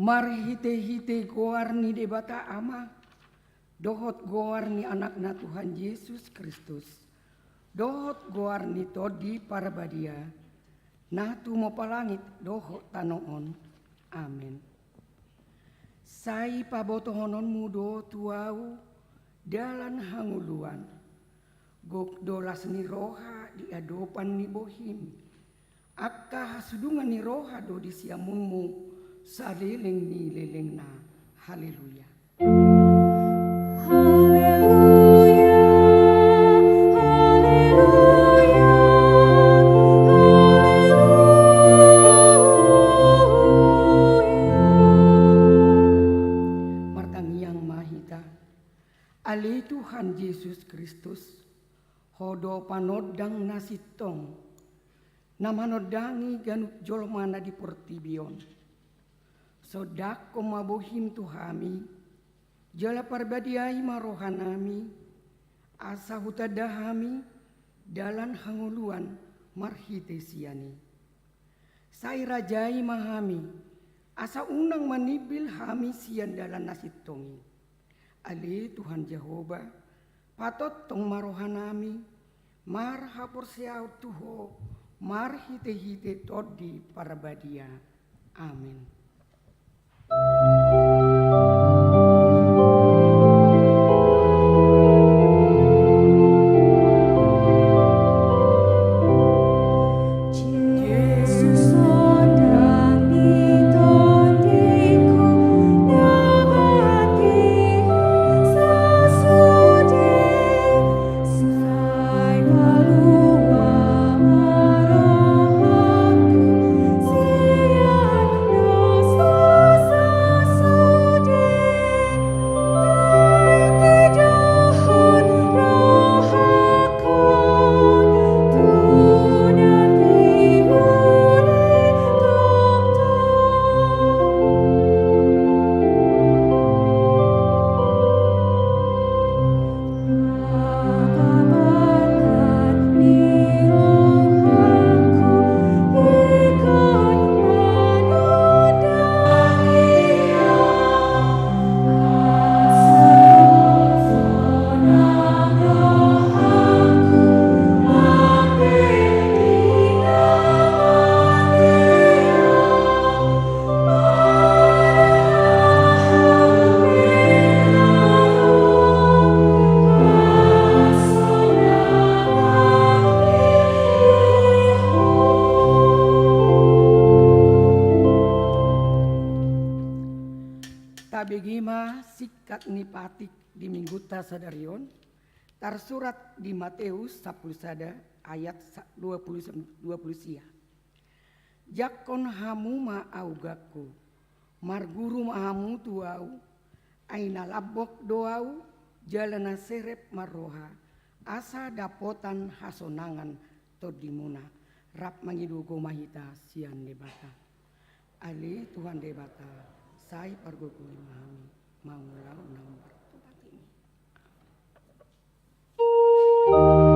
Marhite-hite goarni debata ama, dohot goarni anakna Tuhan Yesus Kristus, dohot goarni todi parabadia, natu mo palangit dohot tanoon, amin. Sai pabotohonon mudo tuau dalan hanguluan, gok dolas ni roha di adopan ni bohim, akka hasudungan ni roha do di siamunmu, salileng ni leleng na. Haleluya. Haleluya. Haleluya. Haleluya. Martangiang mahita, ali Tuhan Yesus Kristus, hodo panodang nasitong, namanodangi ganut jolmana di portibion. Sodak mabohim tuhami, jala parbadiai marohanami, asa hutadahami, dalan hanguluan marhitesiani. Sai rajai mahami, asa unang manibil hami sian dalan nasitongi. Ali Tuhan Jehova, patot tong marohanami, marhapur siau tuho, marhite-hite todi parabadia. Amin. Tabegima sikat nipatik di mingguta sadarion, tersurat di Matius 10 sada ayat 20 sia. Jakon hamu ma augaku, marguru mahamu tuau, aina labok doau, jalana serep maroha, asa dapotan hasonangan todimuna, rap mangidugo mahita sian debata. Ali Tuhan debata. Sai pargokui mahami mangulau nang bertobat ini. Tuhan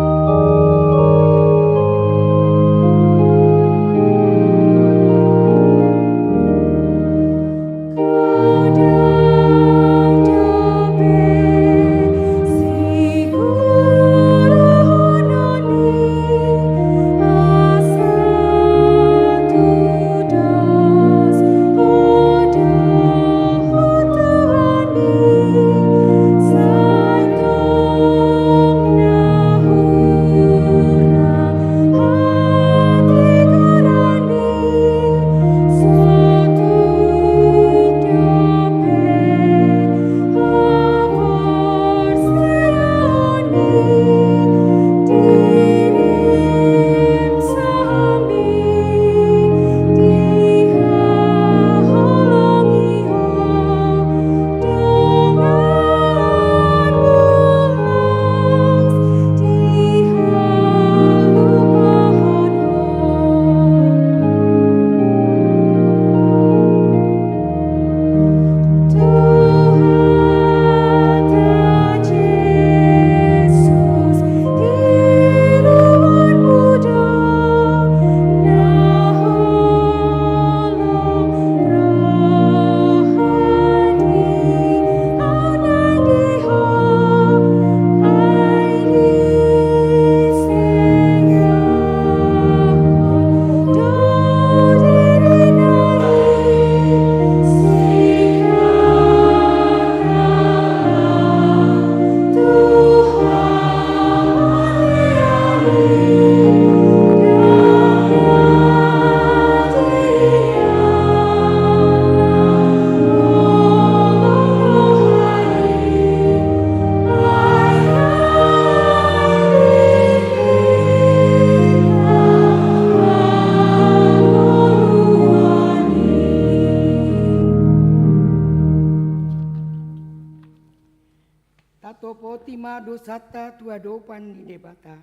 roti ma dosata tua dopan di debata.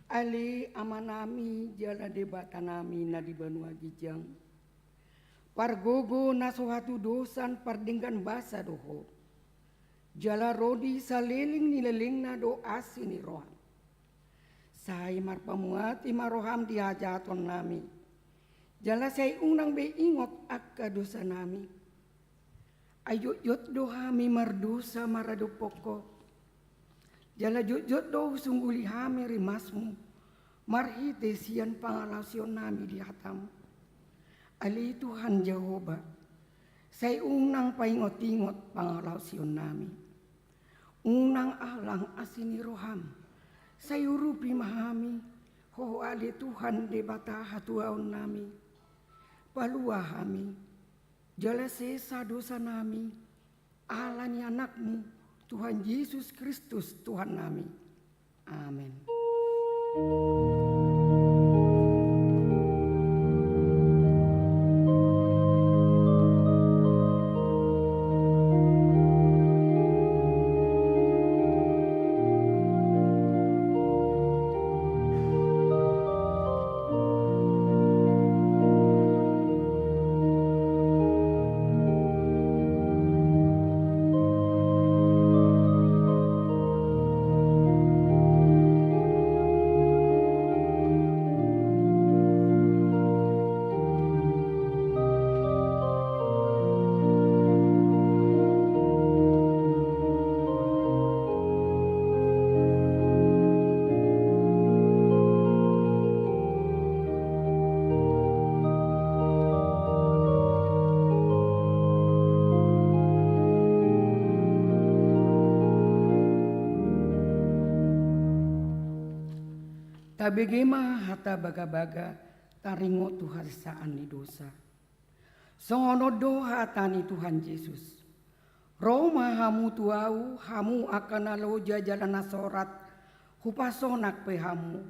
Ali amanami jala debata nami na di Banua Gijang. Pargogo nasohatu dosan pardenggan basa doho. Jala rodi saliling nileling na do asini roham. Sai marpamuati maroham dihajaton nami. Jala say unang be ingot akka dosa nami. Ayo yot dohami mardosa marado poko. Jala jot do sungguli hami rimasmu. Marhite sian pangalasion nami di hatam. Ali Tuhan Jehovah. Say unang paingot-ingot pangalasion nami. Unang alang asini roham. Say urupi mahami. Ho ali Tuhan debata hatuaon nami. Palua hami. Jala sesa dosa nami. Alani anakmu. Tuhan Yesus Kristus Tuhan nami. Amin. Tabegema hata baga-baga taringo Tuhan saan ni dosa. Songono doha tani Tuhan Yesus. Roma hamu tuau hamu akan aloja jalan nasorat hupasonak pe hamu.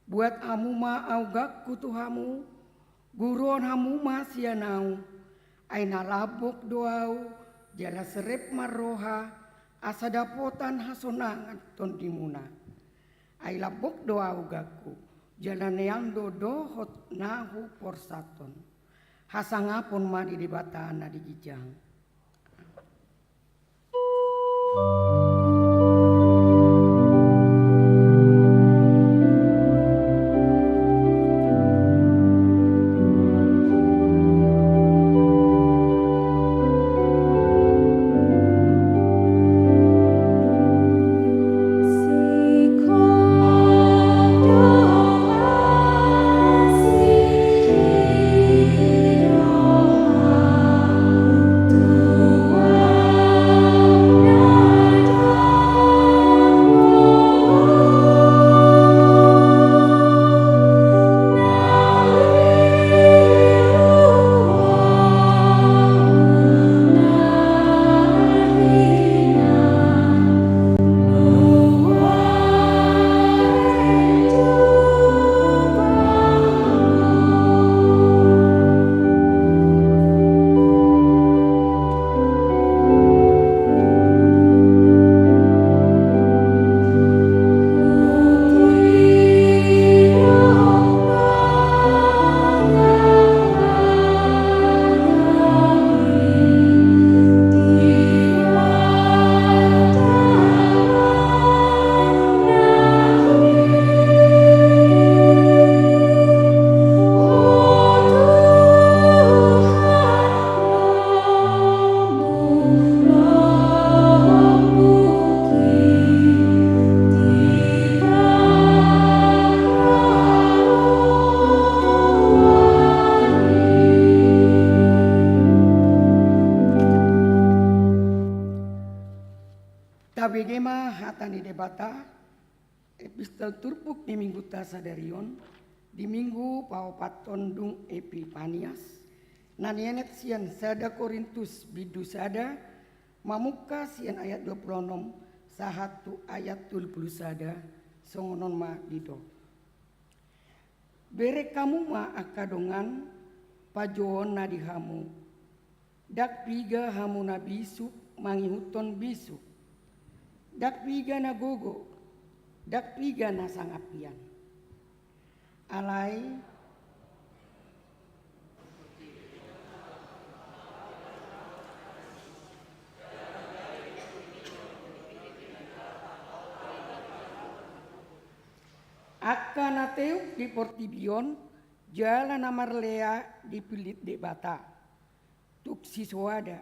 Buat hamu ma augak kutu hamu. Guruan hamu ma sianau. Aina labok doau jala serep maroha asa dapotan hasonangan tondimuna. Ay labok doa ugaku jalan yang dohot nahu porsaton hasangapun madi di batana di Gijang. Tabegema hatani debata epistel turpuk di minggu tasadarion di minggu paopaton dung Epifanias nanienet sian sada Korintus bidu sada mamuka sian ayat 26 sahatu ayat 20 sada songonon ma dido. Bere kamu ma akadongan pajoon na di hamu dak piga hamu na bisu mangihuton bisu dak piga na gogo, dak piga na sangapian. Alai akka na teuk di Portibion, jalan Amarlea di Pilit de Bata. Tuk si suada,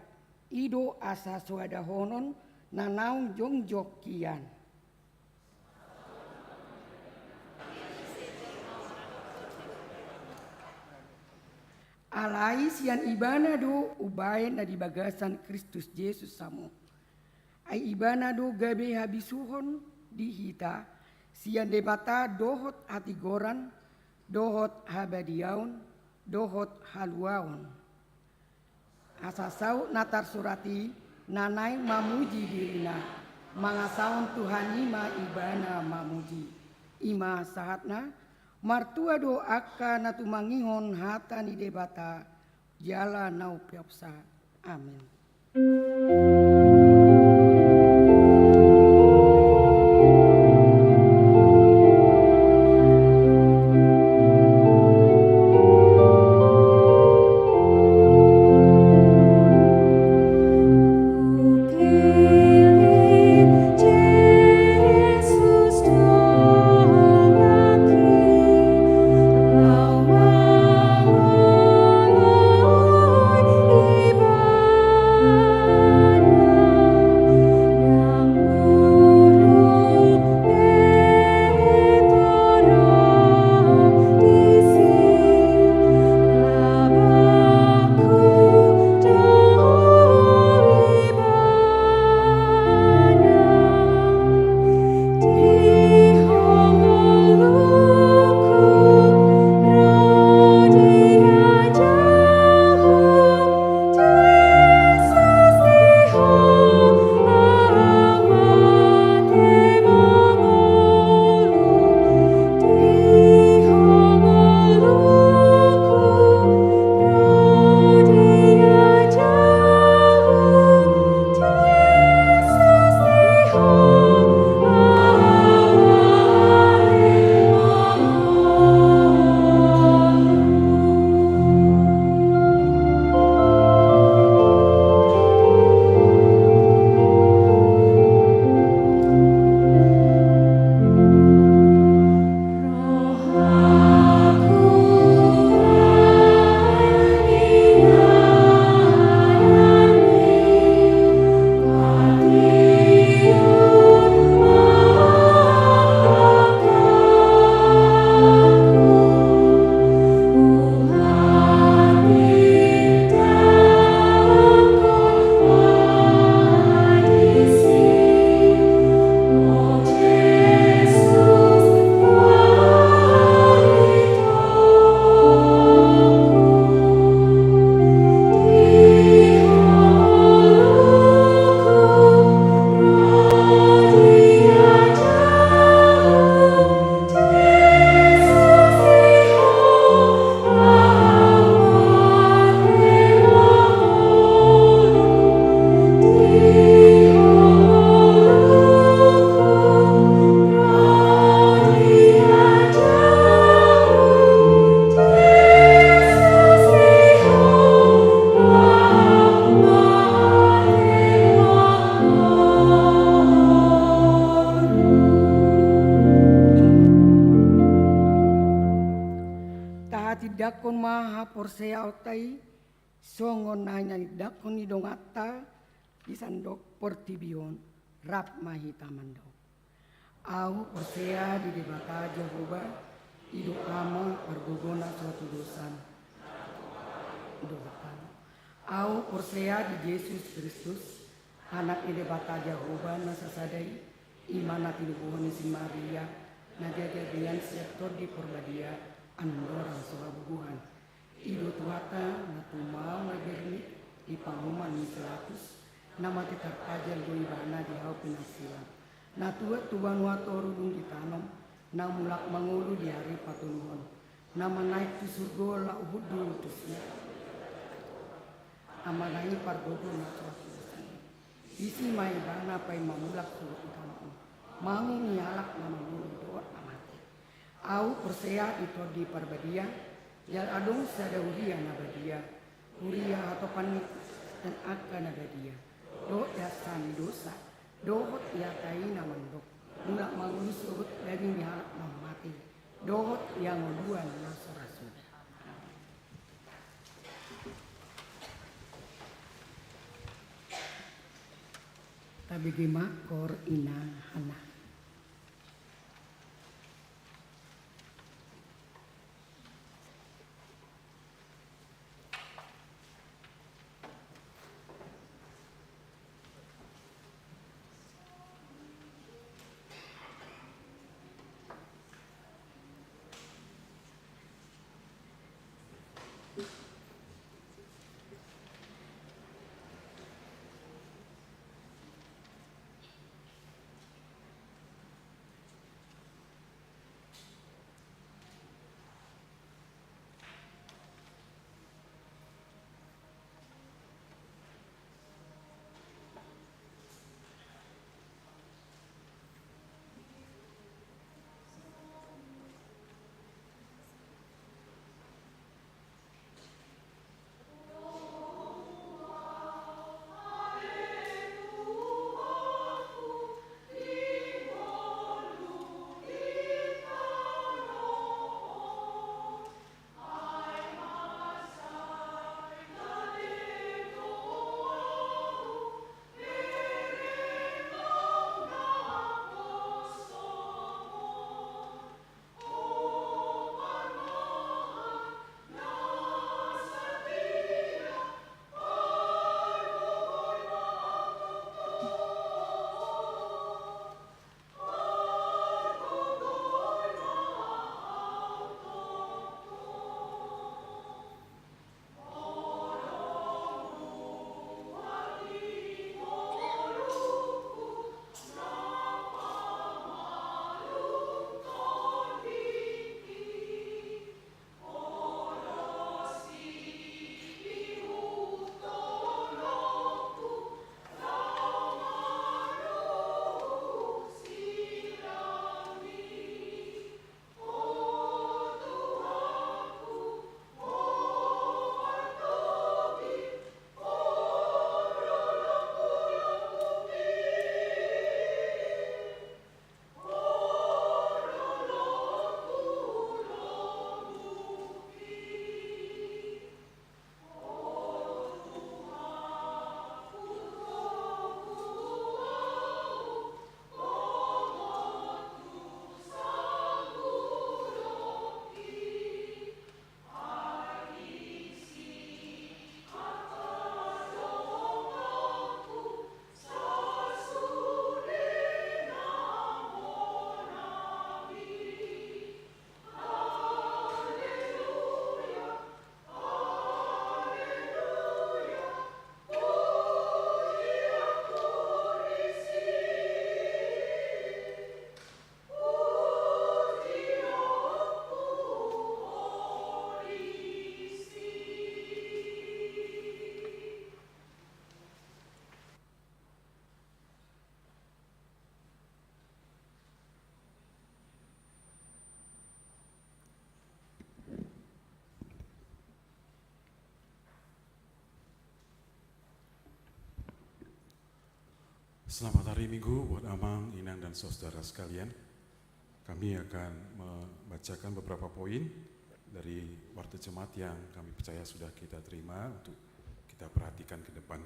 ido asa suada honon, na naung jongjok kian. Alai sian ibana do ubayan na di bagasan Kristus Yesus samo. Ai ibana do gabe habisuhon di hita, sian debata dohot hati goran, dohot habadiaun, dohot haluaun. Asasau natar surati nanai mamuji dirina, mangasaun Tuhan ima ibana mamuji. Ima sahatna martua do akka natumangihon hata ni debata jala nau piopsa. Amin. dakon maha porsea otai songon nanya dakon ni dongata isandok Portibion rap mahi tamando au porsea di debata Jehova ido ama pergogona suatu dosan dotan au porsea di Yesus Kristus anak di debata Jehova nasasadai imana tinubuhon si Maria najajadian sektor di Porbadia andorang sohabuhan ido tuata natumau magerni di panguman ni 100 nama tetap ajal goibana di hau pinasila natua tuban watoru dung ditanam na mulak mangulu di hari patunuhon nama naik tu surga la uhudul tusnya amanai pargodo na suatu isi mai bana pai mamulak sulut kamu. Mangu nyalak nama mulu doa amati. Au persea itu di parbadia, jal adong sada uria nabadia, uria atau panik dan akan nabadia. Do dasani dosa, dohot ya taina mandok, mulak mangu surut daging nyalak mamati, dohot yang nguduan nasurasu. Tabi gimakor ina hana. Selamat hari Minggu buat Amang, Inang, dan saudara sekalian. Kami akan membacakan beberapa poin dari Warta Jemaat yang kami percaya sudah kita terima untuk kita perhatikan ke depan.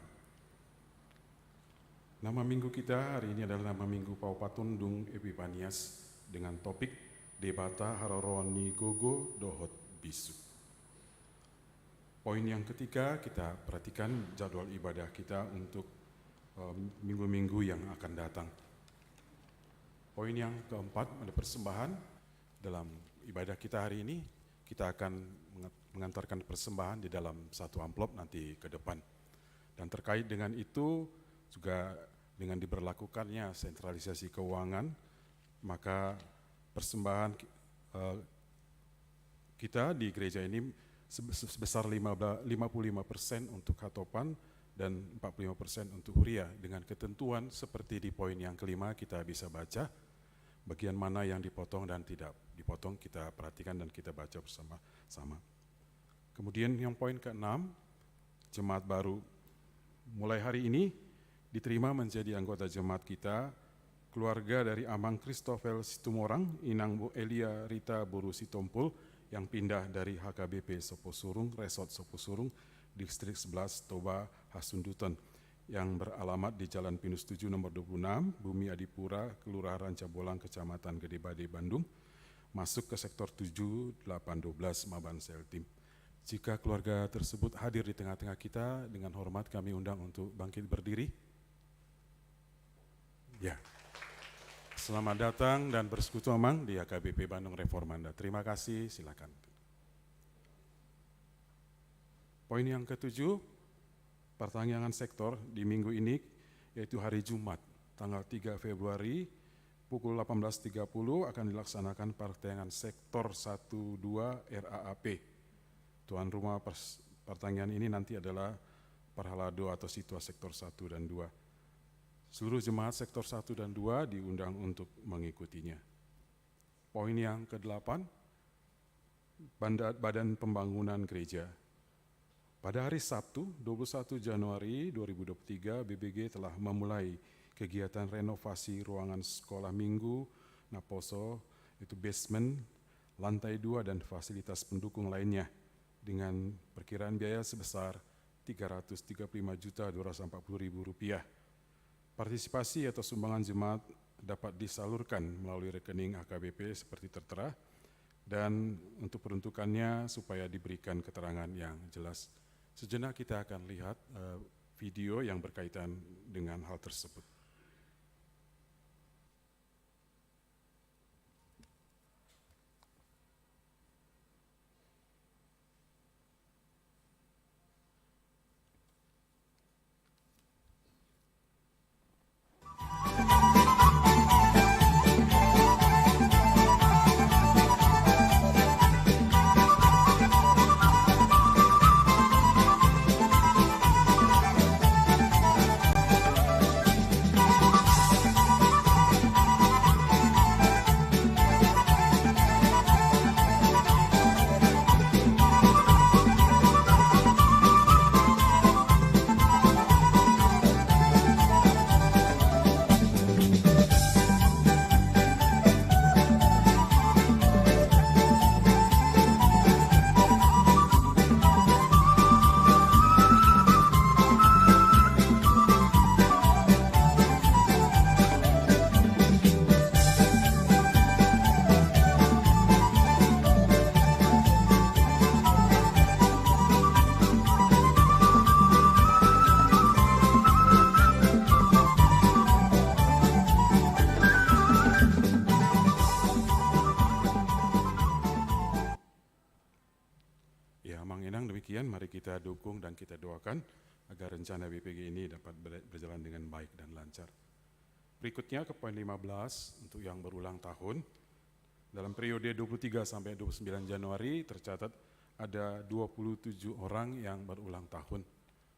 Nama minggu kita hari ini adalah nama minggu Paupatundung Epifanias dengan topik Debata Haroroni Gogo Dohot Bisu. Poin yang ketiga, kita perhatikan jadwal ibadah kita untuk minggu-minggu yang akan datang. Poin yang keempat, ada persembahan. Dalam ibadah kita hari ini, kita akan mengantarkan persembahan di dalam satu amplop nanti ke depan. Dan terkait dengan itu, juga dengan diberlakukannya sentralisasi keuangan, maka persembahan kita di gereja ini sebesar 55% untuk hatopan dan 45% untuk Huria, dengan ketentuan seperti di poin yang kelima kita bisa baca bagian mana yang dipotong dan tidak dipotong, kita perhatikan dan kita baca bersama-sama. Kemudian yang poin ke-6, jemaat baru mulai hari ini diterima menjadi anggota jemaat kita keluarga dari Amang Christopher Situmorang, Inang Bu Elia Rita Buru Sitompul yang pindah dari HKBP Soposurung, Resort Soposurung, Distrik 11 Toba Hasundutan yang beralamat di Jalan Pinus 7 nomor 26, Bumi Adipura, Kelurahan Rancabolang, Kecamatan Gede Bade, Bandung, masuk ke sektor 7812 Maban Seltim. Jika keluarga tersebut hadir di tengah-tengah kita, dengan hormat kami undang untuk bangkit berdiri. Ya. Selamat datang dan bersekutu Amang di HKBP Bandung Reformanda. Terima kasih, silakan. Poin yang ke-7, pertanyaan sektor di minggu ini, yaitu hari Jumat, tanggal 3 Februari, pukul 18.30 akan dilaksanakan pertanyaan sektor 1-2 RAAP. Tuan rumah pertanyaan ini nanti adalah Parhalado atau Sitwa sektor 1 dan 2. Seluruh jemaat sektor 1 dan 2 diundang untuk mengikutinya. Poin yang ke-8, Badan Pembangunan Gereja. Pada hari Sabtu, 21 Januari 2023, BBG telah memulai kegiatan renovasi ruangan sekolah minggu Naposo, itu basement, lantai 2 dan fasilitas pendukung lainnya dengan perkiraan biaya sebesar Rp335.240.000. Partisipasi atau sumbangan jemaat dapat disalurkan melalui rekening HKBP seperti tertera, dan untuk peruntukannya supaya diberikan keterangan yang jelas. Sejenak kita akan lihat video yang berkaitan dengan hal tersebut. Mari kita dukung dan kita doakan agar rencana BPG ini dapat berjalan dengan baik dan lancar. Berikutnya ke poin 15 untuk yang berulang tahun. Dalam periode 23 sampai 29 Januari tercatat ada 27 orang yang berulang tahun.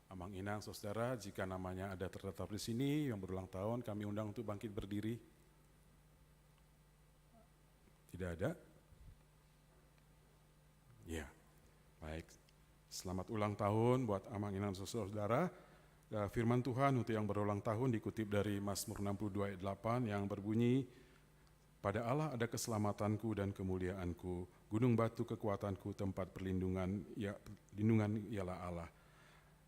Amang Inang, saudara, jika namanya ada terdapat di sini yang berulang tahun, kami undang untuk bangkit berdiri. Tidak ada? Ya, baik. Selamat ulang tahun buat Amang Inang, saudara. Firman Tuhan untuk yang berulang tahun dikutip dari Mazmur 62 ayat 8 yang berbunyi, pada Allah ada keselamatanku dan kemuliaanku, gunung batu kekuatanku, tempat perlindungan, lindungan ialah Allah.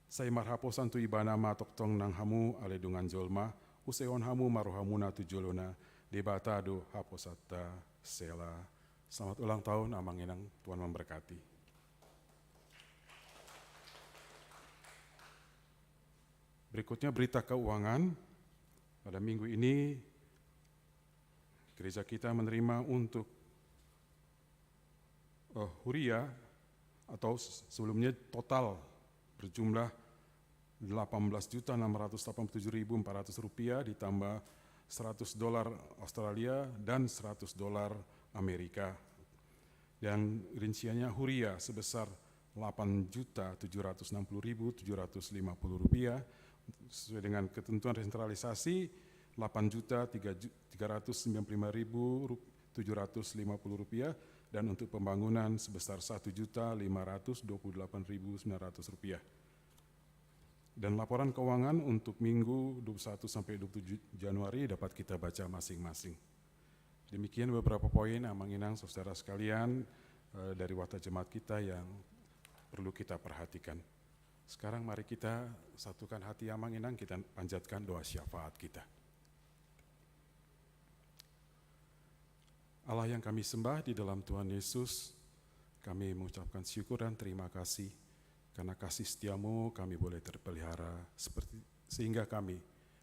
Saya marhaposan tu ibana matok tong nang hamu aledungan jolma, useon hamu marohamuna tu jolona, debata do haposata sela. Selamat ulang tahun Amang Inang, Tuhan memberkati. Berikutnya berita keuangan. Pada minggu ini gereja kita menerima untuk Huria atau sebelumnya total berjumlah $18.687.400 ditambah $100 Australia dan $100 Amerika. Dan rinciannya Huria sebesar Rp8.760.750 sesuai dengan ketentuan resentralisasi Rp8.395.750 dan untuk pembangunan sebesar Rp1.528.900. Dan laporan keuangan untuk minggu 21 sampai 27 Januari dapat kita baca masing-masing. Demikian beberapa poin Amang Inang saudara sekalian dari watak jemaat kita yang perlu kita perhatikan. Sekarang mari kita satukan hati Amang Inang, kita panjatkan doa syafaat kita. Allah yang kami sembah di dalam Tuhan Yesus, kami mengucapkan syukur dan terima kasih karena kasih setiamu kami boleh terpelihara sehingga kami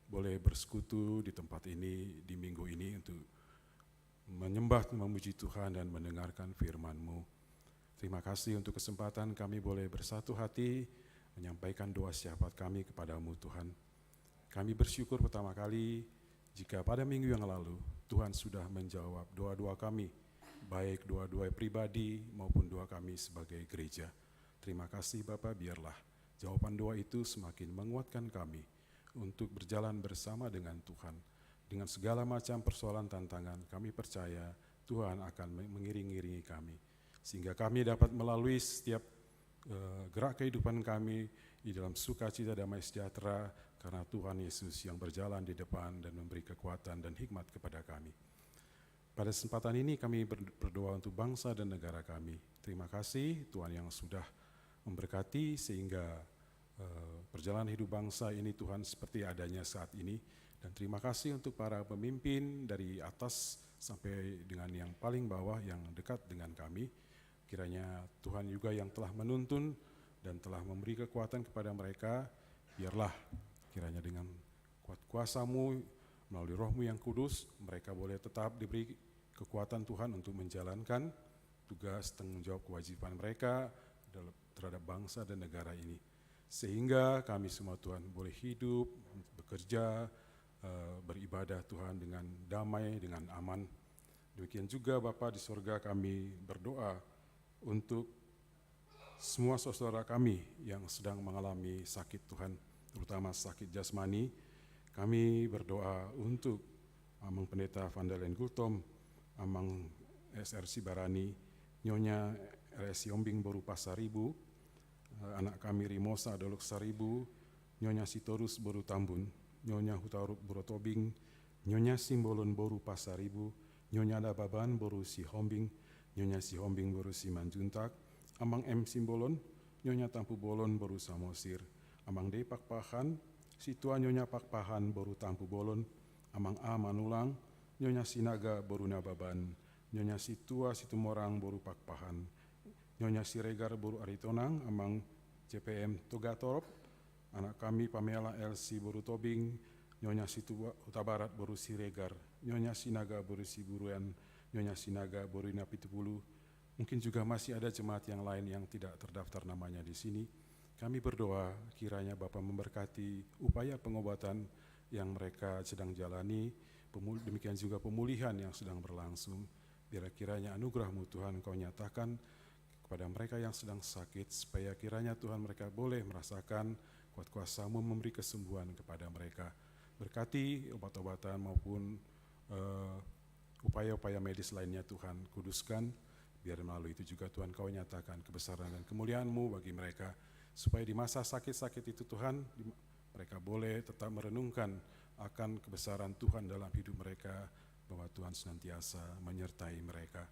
boleh bersekutu di tempat ini di minggu ini untuk menyembah, memuji Tuhan dan mendengarkan firman-Mu. Terima kasih untuk kesempatan kami boleh bersatu hati menyampaikan doa syafaat kami kepadamu Tuhan. Kami bersyukur pertama kali jika pada minggu yang lalu Tuhan sudah menjawab doa-doa kami, baik doa-doa pribadi maupun doa kami sebagai gereja. Terima kasih Bapa, biarlah jawaban doa itu semakin menguatkan kami untuk berjalan bersama dengan Tuhan. Dengan segala macam persoalan tantangan, kami percaya Tuhan akan mengiring-iringi kami. Sehingga kami dapat melalui setiap gerak kehidupan kami di dalam sukacita damai sejahtera karena Tuhan Yesus yang berjalan di depan dan memberi kekuatan dan hikmat kepada kami. Pada kesempatan ini kami berdoa untuk bangsa dan negara kami. Terima kasih Tuhan yang sudah memberkati sehingga perjalanan hidup bangsa ini Tuhan seperti adanya saat ini. Dan terima kasih untuk para pemimpin dari atas sampai dengan yang paling bawah yang dekat dengan kami. Kiranya Tuhan juga yang telah menuntun dan telah memberi kekuatan kepada mereka, biarlah kiranya dengan kuat kuasa-Mu melalui Roh-Mu yang kudus, mereka boleh tetap diberi kekuatan Tuhan untuk menjalankan tugas tanggung jawab kewajiban mereka terhadap bangsa dan negara ini. Sehingga kami semua Tuhan boleh hidup, bekerja, beribadah Tuhan dengan damai, dengan aman. Demikian juga Bapa di sorga kami berdoa untuk semua saudara kami yang sedang mengalami sakit Tuhan, terutama sakit jasmani. Kami berdoa untuk Amang Pendeta Vandalen Gultom, Amang SR Sibarani, Nyonya RS Yombing Boru Pasaribu, anak kami Rimosa Dolok Saribu, Nyonya Sitorus Boru Tambun, Nyonya Hutarup Boru Tobing, Nyonya Simbolon Boru Pasaribu, Nyonya Dababan Boru Sihombing, Nyonya Sihombing Boru Simanjuntak, Amang M Simbolon, Nyonya Tampu Bolon Boru Samosir, Amang D Pakpahan, Situa Nyonya Pakpahan Boru Tampu Bolon, Amang A Manulang, Nyonya Sinaga Boru Nababan, Nyonya Situa Situmorang Boru Pakpahan, Nyonya Siregar Boru Aritonang, Amang CPM Togatorop, anak kami Pamela LC Boru Tobing, Nyonya Situa Utabarat Boru Siregar, Nyonya Sinaga Boru Siburuan, Nyonya Sinaga Boru Napitupulu. Mungkin juga masih ada jemaat yang lain yang tidak terdaftar namanya di sini. Kami berdoa kiranya Bapa memberkati upaya pengobatan yang mereka sedang jalani, demikian juga pemulihan yang sedang berlangsung. Biar kiranya anugerah-Mu Tuhan Kau nyatakan kepada mereka yang sedang sakit, supaya kiranya Tuhan mereka boleh merasakan kuat kuasa-Mu memberi kesembuhan kepada mereka. Berkati obat-obatan maupun upaya-upaya medis lainnya Tuhan kuduskan, biar melalui itu juga Tuhan Kau nyatakan kebesaran dan kemuliaan-Mu bagi mereka, supaya di masa sakit-sakit itu Tuhan, mereka boleh tetap merenungkan akan kebesaran Tuhan dalam hidup mereka, bahwa Tuhan senantiasa menyertai mereka.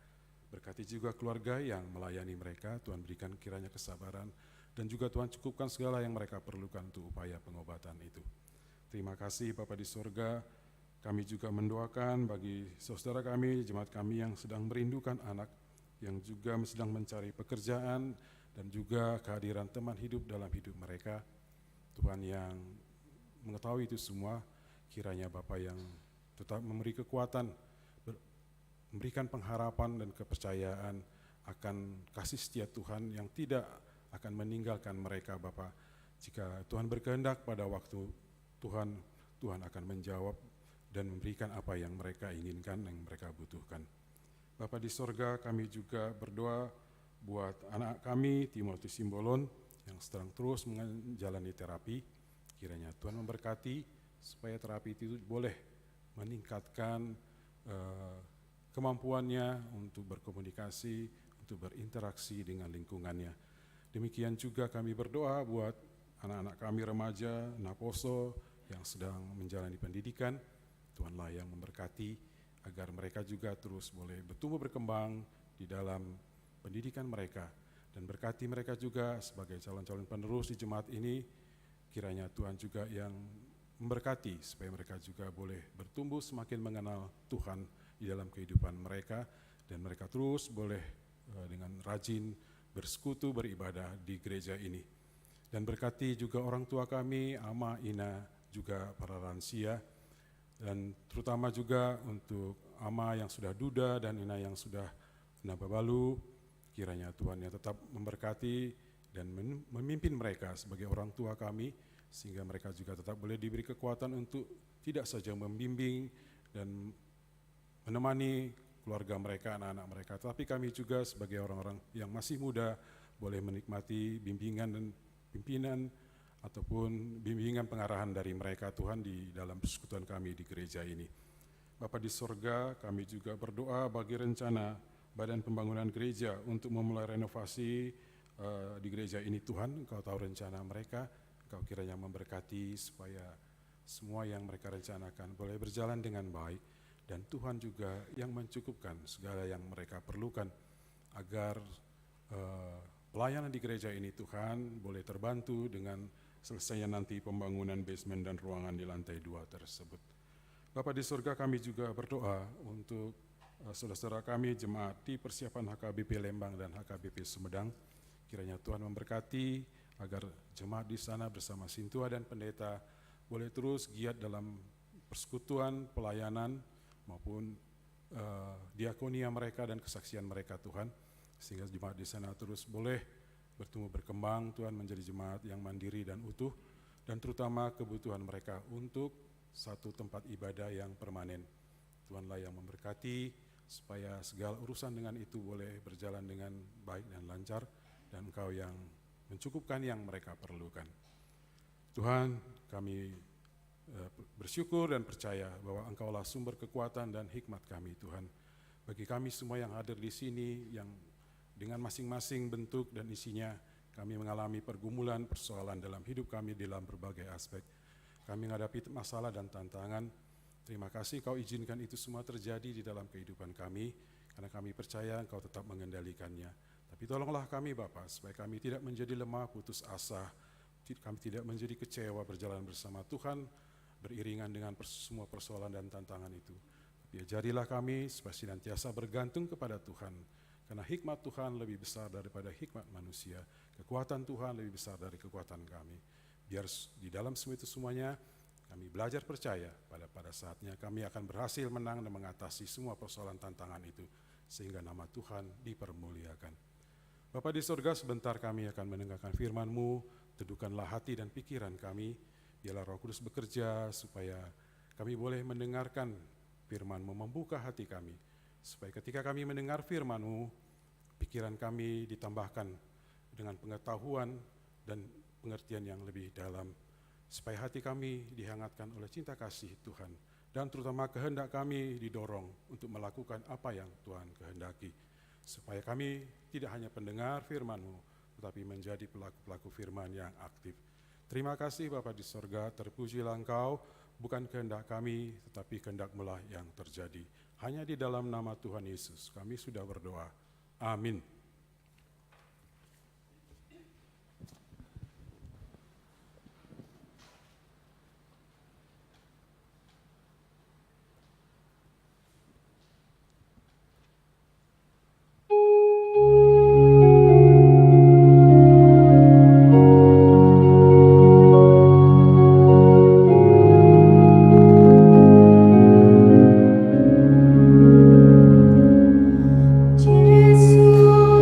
Berkati juga keluarga yang melayani mereka, Tuhan berikan kiranya kesabaran, dan juga Tuhan cukupkan segala yang mereka perlukan untuk upaya pengobatan itu. Terima kasih Bapa di sorga. Kami juga mendoakan bagi saudara kami, jemaat kami yang sedang merindukan anak, yang juga sedang mencari pekerjaan, dan juga kehadiran teman hidup dalam hidup mereka. Tuhan yang mengetahui itu semua, kiranya Bapa yang tetap memberi kekuatan, memberikan pengharapan dan kepercayaan akan kasih setia Tuhan yang tidak akan meninggalkan mereka Bapa. Jika Tuhan berkehendak pada waktu Tuhan akan menjawab dan memberikan apa yang mereka inginkan, yang mereka butuhkan. Bapa di sorga, kami juga berdoa buat anak kami Timotius Simbolon yang sedang terus menjalani terapi, kiranya Tuhan memberkati supaya terapi itu boleh meningkatkan kemampuannya untuk berkomunikasi, untuk berinteraksi dengan lingkungannya. Demikian juga kami berdoa buat anak-anak kami remaja, Naposo yang sedang menjalani pendidikan. Tuhanlah yang memberkati agar mereka juga terus boleh bertumbuh berkembang di dalam pendidikan mereka, dan berkati mereka juga sebagai calon-calon penerus di jemaat ini. Kiranya Tuhan juga yang memberkati supaya mereka juga boleh bertumbuh semakin mengenal Tuhan di dalam kehidupan mereka, dan mereka terus boleh dengan rajin bersekutu beribadah di gereja ini. Dan berkati juga orang tua kami, Ama, Ina, juga para lansia, dan terutama juga untuk Ama yang sudah duda dan Ina yang sudah nababalu. Kiranya Tuhan yang tetap memberkati dan memimpin mereka sebagai orang tua kami, sehingga mereka juga tetap boleh diberi kekuatan untuk tidak saja membimbing dan menemani keluarga mereka, anak-anak mereka, tapi kami juga sebagai orang-orang yang masih muda boleh menikmati bimbingan dan pimpinan ataupun bimbingan pengarahan dari mereka, Tuhan, di dalam persekutuan kami di gereja ini. Bapa di sorga, kami juga berdoa bagi rencana Badan Pembangunan Gereja untuk memulai renovasi di gereja ini. Tuhan, Engkau tahu rencana mereka, Engkau kiranya memberkati supaya semua yang mereka rencanakan boleh berjalan dengan baik, dan Tuhan juga yang mencukupkan segala yang mereka perlukan agar pelayanan di gereja ini, Tuhan, boleh terbantu dengan selesainya nanti pembangunan basement dan ruangan di lantai 2 tersebut. Bapa di surga, kami juga berdoa untuk saudara-saudara kami jemaat di persiapan HKBP Lembang dan HKBP Sumedang. Kiranya Tuhan memberkati agar jemaat di sana bersama Sintua dan pendeta boleh terus giat dalam persekutuan, pelayanan maupun diakonia mereka dan kesaksian mereka, Tuhan, sehingga jemaat di sana terus boleh bertumbuh berkembang, Tuhan, menjadi jemaat yang mandiri dan utuh, dan terutama kebutuhan mereka untuk satu tempat ibadah yang permanen. Tuhanlah yang memberkati supaya segala urusan dengan itu boleh berjalan dengan baik dan lancar, dan Engkau yang mencukupkan yang mereka perlukan. Tuhan, kami bersyukur dan percaya bahwa Engkaulah sumber kekuatan dan hikmat kami, Tuhan. Bagi kami semua yang hadir di sini, yang dengan masing-masing bentuk dan isinya kami mengalami pergumulan, persoalan dalam hidup kami dalam berbagai aspek. Kami menghadapi masalah dan tantangan. Terima kasih Kau izinkan itu semua terjadi di dalam kehidupan kami, karena kami percaya Engkau tetap mengendalikannya. Tapi tolonglah kami, Bapa, supaya kami tidak menjadi lemah, putus asa, kami tidak menjadi kecewa berjalan bersama Tuhan, beriringan dengan semua persoalan dan tantangan itu. Tapi ajarilah kami supaya senantiasa bergantung kepada Tuhan, karena hikmat Tuhan lebih besar daripada hikmat manusia, kekuatan Tuhan lebih besar dari kekuatan kami. Biar di dalam semua itu semuanya kami belajar percaya pada saatnya kami akan berhasil menang dan mengatasi semua persoalan tantangan itu, sehingga nama Tuhan dipermuliakan. Bapa di surga, sebentar kami akan mendengarkan firman-Mu. Teduhkanlah hati dan pikiran kami, biarlah Roh Kudus bekerja supaya kami boleh mendengarkan firman-Mu, membuka hati kami, supaya ketika kami mendengar firman-Mu, pikiran kami ditambahkan dengan pengetahuan dan pengertian yang lebih dalam, supaya hati kami dihangatkan oleh cinta kasih Tuhan, dan terutama kehendak kami didorong untuk melakukan apa yang Tuhan kehendaki, supaya kami tidak hanya pendengar firman-Mu, tetapi menjadi pelaku-pelaku firman yang aktif. Terima kasih Bapa di sorga, terpujilah Engkau, bukan kehendak kami, tetapi kehendak-Mu lah yang terjadi. Hanya di dalam nama Tuhan Yesus kami sudah berdoa. Amin. Yesus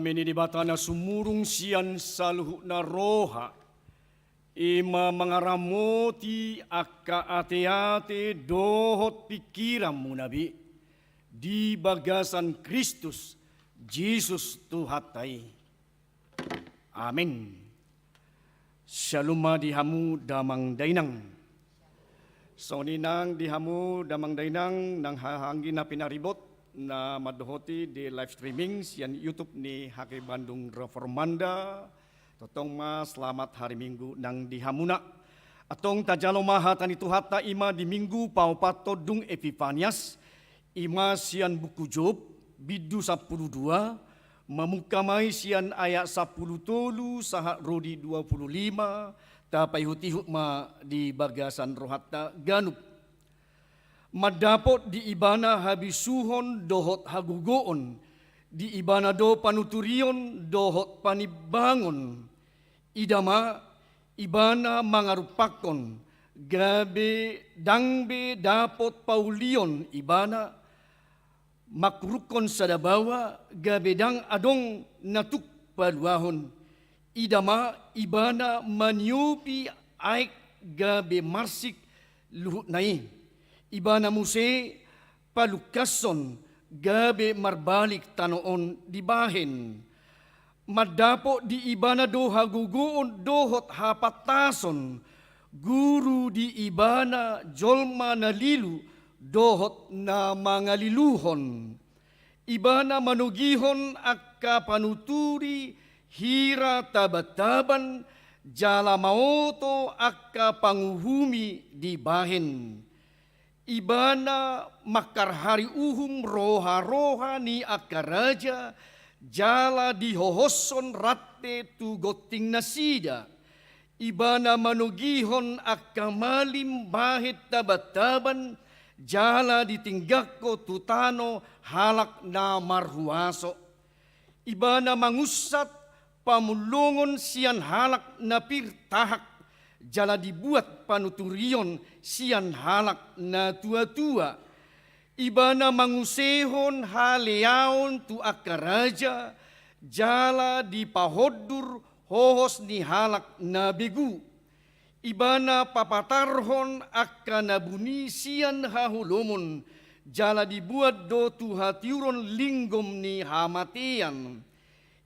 Kami ni dibatana sumurung sian saluhuk na roha. Ima mangaramoti akka ate-ate dohot pikiranmu nabi. Di bagasan Kristus, Jesus Tuhatai. Amin. Shalom dihamu damang dainang. So ninang dihamu damang dainang nang hahanggi na pinaribot na madohoti di live streaming sian YouTube ni Hake Bandung Reformanda. Totong ma selamat hari Minggu nang dihamuna. Atong tajalo maha tani tuhata ima di Minggu paupato dung Epifanias. Ima sian buku Job bidu 12 memukamai sian ayat 10 tolu sahat rodi 25 tapai hutihuk ma di bagasan rohatta ganup. Madapot di ibana habisuhon dohot hagugoon, di ibana do panuturion dohot panibangon, idama ibana mangarupakon, gabe dangbe dapot paulion ibana, makrukon sadabawa gabe dang adong natuk paluahon, idama ibana maniupi aik gabe marsik luhut nai. Ibana muse palukason gabe marbalik tanoon dibahin. Madapo di ibana do haguguon dohot hapatason. Guru di ibana jolma nalilu dohot na mangaliluhon. Ibana manugihon akka panuturi hira tabataban jala maoto akka panguhumi dibahin. Ibana makar hari uhum roha-roha ni akaraja jala dihohoson rate tu goting nasida. Ibana manugihon akamalim bahit tabataban jala ditinggakko tutano halak na marhuaso. Ibana mangusat pamulungon sian halak na pirtahak jala dibuat panuturion sian halak na tua-tua. Ibana mangusehon haleaon tu akaraja jala dipahodur hohos ni halak na begu. Ibana papatarhon akka nabuni sian hahulomon jala dibuat do tu hatiuron linggom ni hamatian.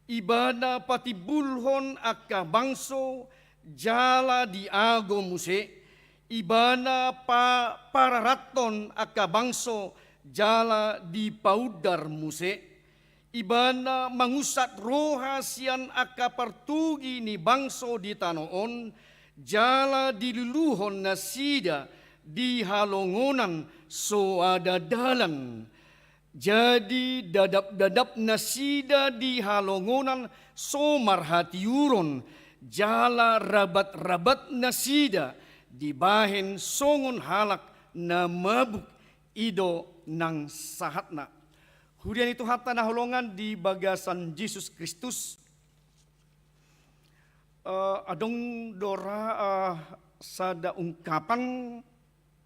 Ibana patibulhon akka bangso jala diago muse, ibana pararaton akka bangso jala di paudar muse, ibana mangusat roha sian akka partugi ni bangso di tanoon, jala diluluhon nasida di halongonan so ada dalan. Jadi dadap-dadap nasida di halongonan so marhatiuron, jala rabat-rabat nasida dibahen songon halak na mabuk ido nang sahatna. Hudian itu hatta na holongan di bagasan Yesus Kristus. Adong dora sada ungkapan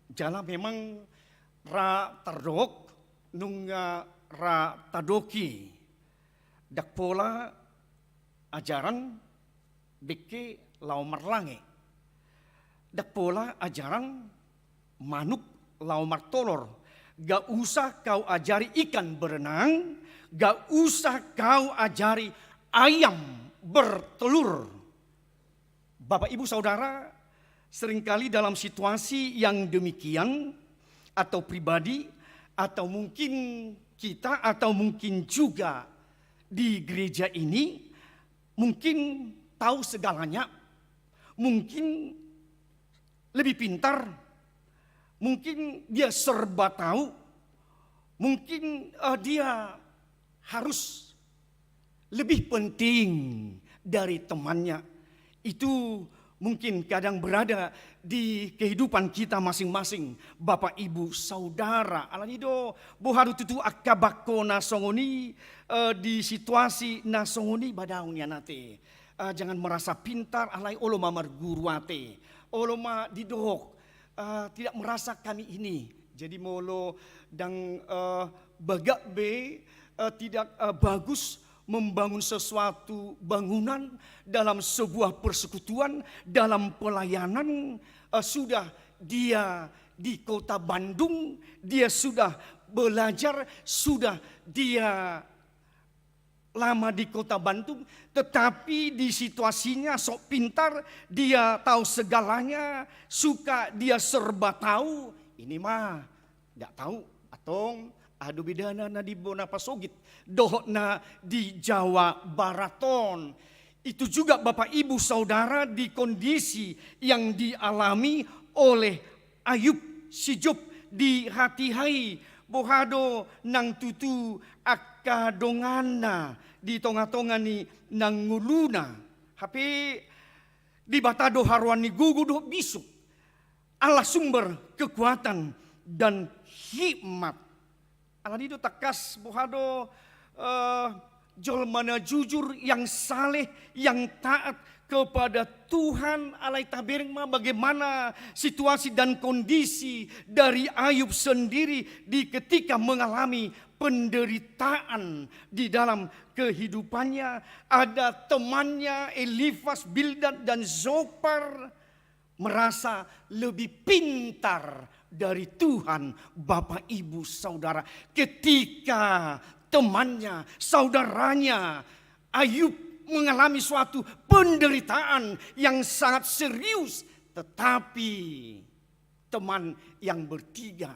jala memang ra tardok nunga ra tadoki. Dak pola ajaran beke lau marlange. Dak pola ajaran manuk lau martolor. Gak usah kau ajari ikan berenang, gak usah kau ajari ayam bertelur. Bapak ibu saudara, seringkali dalam situasi yang demikian atau pribadi atau mungkin kita atau mungkin juga di gereja ini mungkin tahu segalanya, mungkin lebih pintar, mungkin dia serba tahu, mungkin dia harus lebih penting dari temannya. Itu mungkin kadang berada di kehidupan kita masing-masing, Bapak Ibu Saudara. Alanido boharu tutu akabako nasongoni di situasi nasongoni badaungnya nate. Jangan merasa pintar alai oloma marguruate, oloma didohok, tidak merasa kami ini. Jadi molo dan bagak be tidak bagus membangun sesuatu bangunan dalam sebuah persekutuan, dalam pelayanan. Sudah dia di kota Bandung, dia sudah belajar, sudah dia lama di kota Bandung, tetapi di situasinya sok pintar, dia tahu segalanya, suka dia serba tahu. Ini mah tidak tahu atong adu bidana na di Bonapasogit, dohna di Jawa Baraton. Itu juga Bapak Ibu Saudara di kondisi yang dialami oleh Ayub si Job di hati-hai bohado nang tutu akadongana di tonga-tonga ni nang nguluna. Tapi di batado haruan ni gugudo bisuk. Allah sumber kekuatan dan hikmat. Allah itu takas bohado jolmana jujur yang saleh, yang taat kepada Tuhan. Alai tabereng mah bagaimana situasi dan kondisi dari Ayub sendiri di ketika mengalami penderitaan di dalam kehidupannya. Ada temannya Elifas, Bildad dan Zopar merasa lebih pintar dari Tuhan. Bapak Ibu Saudara, ketika temannya, saudaranya Ayub mengalami suatu penderitaan yang sangat serius, tetapi teman yang bertiga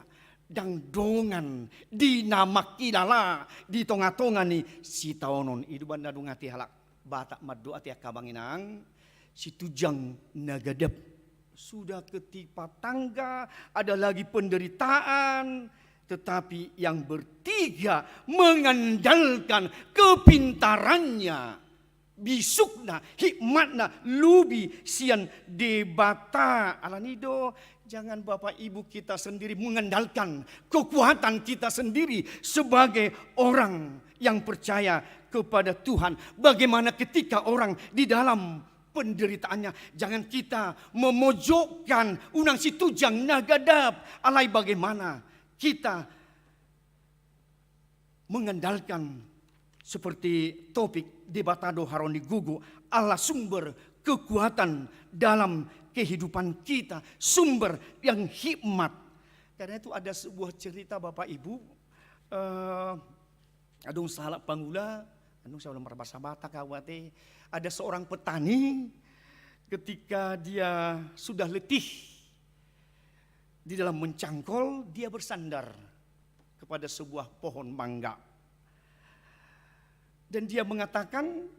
dangdongan di nama kinala di tonga-tonga ni si taonon idu banda dungati halak batak madu ati akabanginang si tujang nagadap. Sudah ketipa tangga, ada lagi penderitaan, tetapi yang bertiga mengandalkan kepintarannya, bisukna, hikmatna, lubi, sian debata. Alanido, jangan Bapak Ibu kita sendiri mengandalkan kekuatan kita sendiri sebagai orang yang percaya kepada Tuhan. Bagaimana ketika orang di dalam penderitaannya, jangan kita memojokkan unang si tujang nagadap. Alai bagaimana kita mengandalkan seperti topik debatado haron di gugu, Allah sumber kekuatan dalam kehidupan kita, sumber yang hikmat. Karena itu ada sebuah cerita Bapak Ibu, adung salah pangula, adung saya ulang berbahasa Batak kawate, ada seorang petani ketika dia sudah letih di dalam mencangkol, dia bersandar kepada sebuah pohon mangga. Dan dia mengatakan,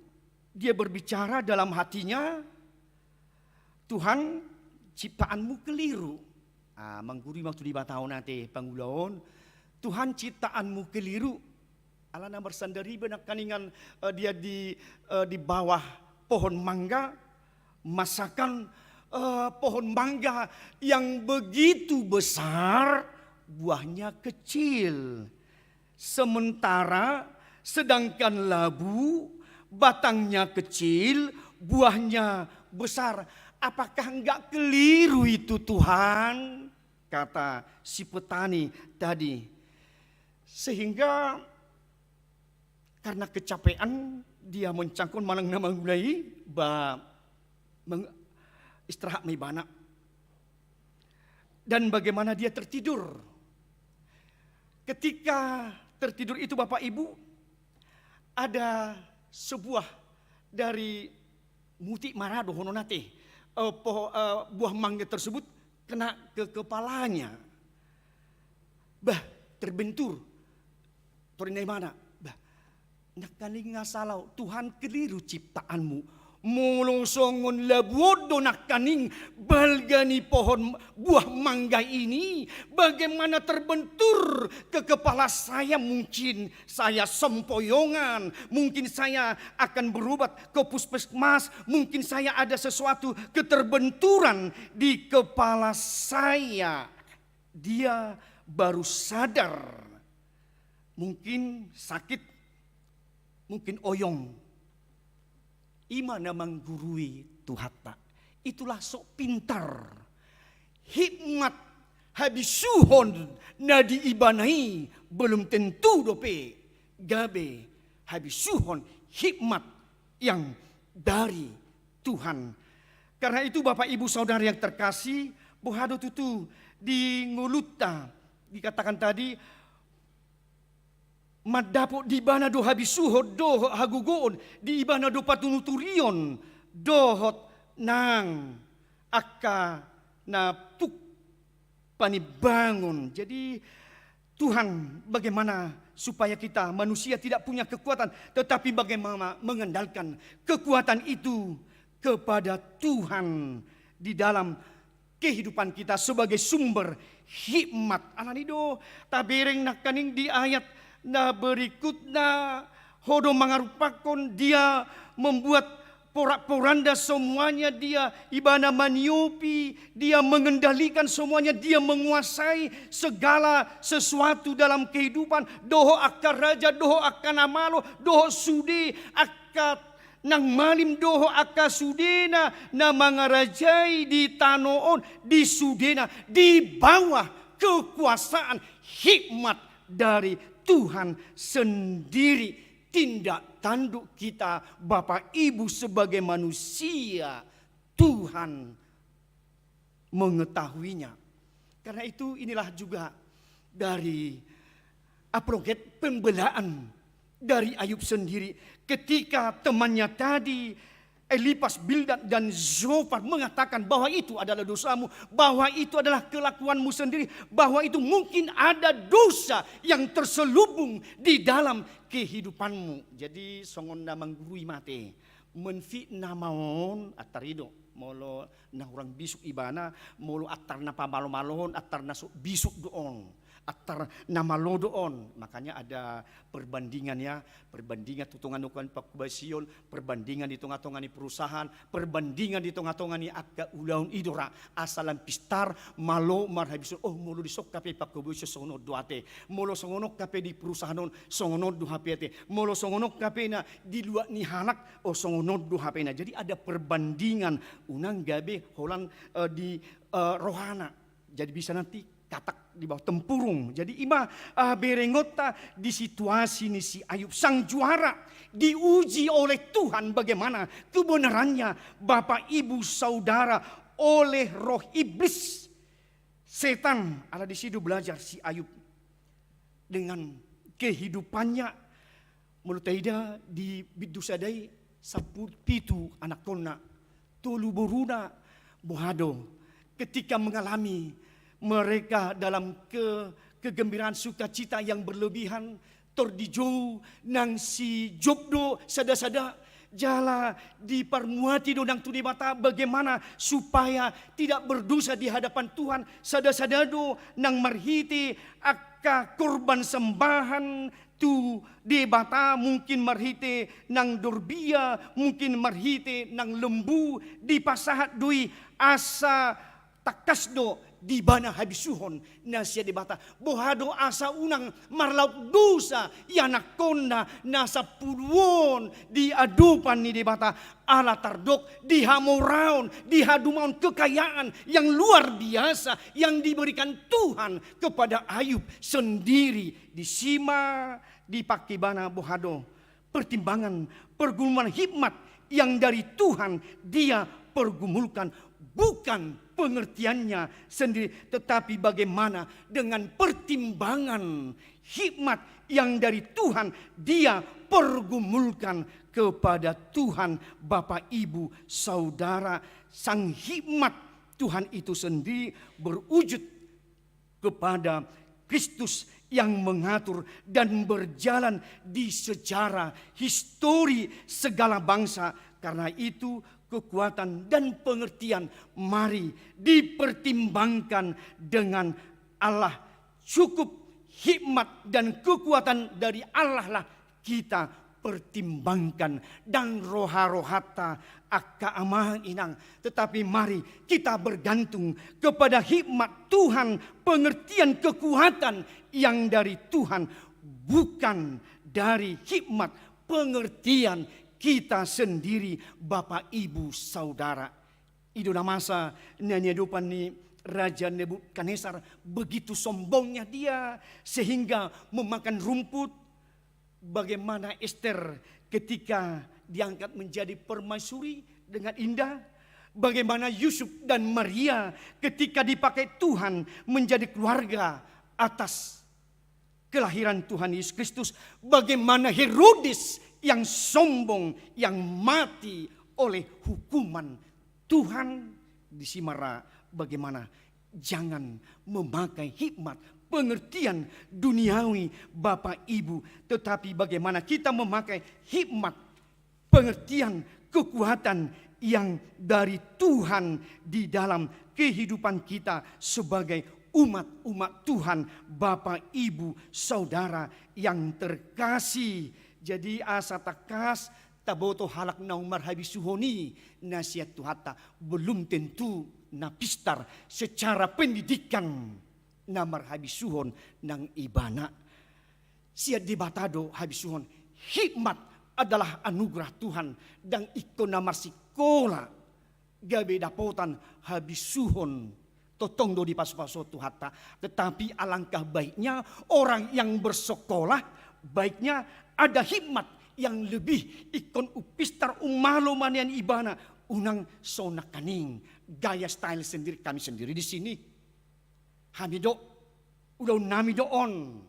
dia berbicara dalam hatinya, Tuhan ciptaanmu keliru. Mengguri waktu di batau nanti pangulaon, Tuhan ciptaanmu keliru. Alana bersandari benak kaningan dia di bawah pohon mangga, masakan pohon mangga yang begitu besar, buahnya kecil. Sementara sedangkan labu batangnya kecil, buahnya besar. Apakah enggak keliru itu Tuhan? Kata si petani tadi. Sehingga karena kecapean dia mencangkul malang nama gulai istirahat mai bana. Dan bagaimana dia tertidur. Ketika tertidur itu Bapak Ibu, ada sebuah dari muti marado hononate, buah mangga tersebut kena ke kepalanya. Terbentur. Torinai mana? Nakaling nga salaw, Tuhan keliru ciptaanmu. Mulong songon labuodo nakaning balgani pohon buah mangga ini. Bagaimana terbentur ke kepala saya, mungkin saya sempoyongan. Mungkin saya akan berobat ke puskesmas. Mungkin saya ada sesuatu keterbenturan di kepala saya. Dia baru sadar. Mungkin sakit. Mungkin oyong. Ima namang gurui Tuhata. Itulah sok pintar. Hikmat habisuhon na diibanai belum tentu dope. Gabe habisuhon hikmat yang dari Tuhan. Karena itu Bapak Ibu Saudara yang terkasih, bohado tutu di nguluta dikatakan tadi madapo di bana do habisuhod do hagugoon di ibana do patunuturion dohot nang akka na tuk panibangun. Jadi Tuhan bagaimana supaya kita manusia tidak punya kekuatan, tetapi bagaimana mengandalkan kekuatan itu kepada Tuhan di dalam kehidupan kita sebagai sumber hikmat. Ananido tabereng nakaning di ayat na berikut na hodo mangarupakon dia membuat porak-poranda semuanya, dia ibana maniopi, dia mengendalikan semuanya, dia menguasai segala sesuatu dalam kehidupan. Doho akka raja, doho akka namalo, doho sude akka nang malim, doho akka sudena na mangarajai di tanoon, di sudena, di bawah kekuasaan hikmat dari Tuhan sendiri. Tindak tanduk kita Bapak Ibu sebagai manusia, Tuhan mengetahuinya. Karena itu inilah juga dari aproget pembelaan dari Ayub sendiri. Ketika temannya tadi Elipas, Bildad dan Zofar mengatakan bahwa itu adalah dosamu, bahwa itu adalah kelakuanmu sendiri, bahwa itu mungkin ada dosa yang terselubung di dalam kehidupanmu. Jadi songonda menggurui mate, menfitnah maon atarido, molo na orang bisuk ibana, molo atar na pamalo-malon, atar na bisuk doon. Atar nama lodoon, makanya ada perbandingannya, perbandingan tutungan-tutungan pakubasion, perbandingan di tengah-tengah perusahaan, perbandingan di tengah-tengah akka ulaun idora, asalan pistar, malo marhabison, oh mulu di sok kape pakubasio songonod duate, molo songonok kape di perusahaan songonod du hapete, molo songonok kape na di luar ni hanak, oh songonod du hapena. Jadi ada perbandingan unang gabe holang di rohana, jadi bisa nanti katak di bawah tempurung. Jadi ima berengota di situasi ini si Ayub sang juara diuji oleh Tuhan bagaimana kebenarannya Bapak Ibu Saudara oleh roh iblis setan. Ada di situ belajar si Ayub dengan kehidupannya menurut Taida di bidusadai sapitu anak tona tolu boruna bohado ketika mengalami mereka dalam kegembiraan sukacita yang berlebihan tordijo nang si Jobdo sada-sada jala dipermuati donang tuni mata bagaimana supaya tidak berdosa di hadapan Tuhan. Sada-sadado nang marhiti akka korban sembahan tu di bata, mungkin marhite nang dorbia, mungkin marhite nang lembu di pasahat dui asa takasdo di bana habisuhon nasia di bata bohado asa unang marlaut dosa yanakona nasa puluon di adupan ni di bata ala tardok di hamoraon di hadumaon kekayaan yang luar biasa yang diberikan Tuhan kepada Ayub sendiri di sima di pakibana bohado pertimbangan pergumulan hikmat yang dari Tuhan dia pergumulkan bukan pengertiannya sendiri, tetapi bagaimana dengan pertimbangan hikmat yang dari Tuhan dia pergumulkan kepada Tuhan. Bapak Ibu Saudara, sang hikmat Tuhan itu sendiri berwujud kepada Kristus yang mengatur dan berjalan di sejarah histori segala bangsa. Karena itu kekuatan dan pengertian mari dipertimbangkan dengan Allah. Cukup hikmat dan kekuatan dari Allah lah kita pertimbangkan. Dan roha-rohata akka amang inang. Tetapi mari kita bergantung kepada hikmat Tuhan, pengertian kekuatan yang dari Tuhan, bukan dari hikmat pengertian kita sendiri. Bapak Ibu Saudara, iduna masa nyanyi dupan ni Raja Nebukadnezar begitu sombongnya dia sehingga memakan rumput bagaimana Esther ketika diangkat menjadi permaisuri dengan indah. Bagaimana Yusuf dan Maria ketika dipakai Tuhan menjadi keluarga atas kelahiran Tuhan Yesus Kristus. Bagaimana Herodes yang sombong, yang mati oleh hukuman Tuhan di Simara. Bagaimana jangan memakai hikmat pengertian duniawi Bapak Ibu, tetapi bagaimana kita memakai hikmat pengertian kekuatan yang dari Tuhan di dalam kehidupan kita sebagai umat-umat Tuhan, Bapak, Ibu, Saudara yang terkasih. Jadi asa takas taboto halak naumar habis suhoni nasihat Tuhata belum tentu napistar secara pendidikan namar habis suhon nang ibana. Siat dibatado habis suhon hikmat adalah anugerah Tuhan dan ikon namar sekolah gabe dapotan habis suhon totong do di pasu-pasu Tuhata. Tetapi alangkah baiknya orang yang bersekolah, baiknya ada hikmat yang lebih ikon upistar umalo manian ibana unang sona kaning gaya style sendiri kami sendiri di sini. Hamido udah nami doon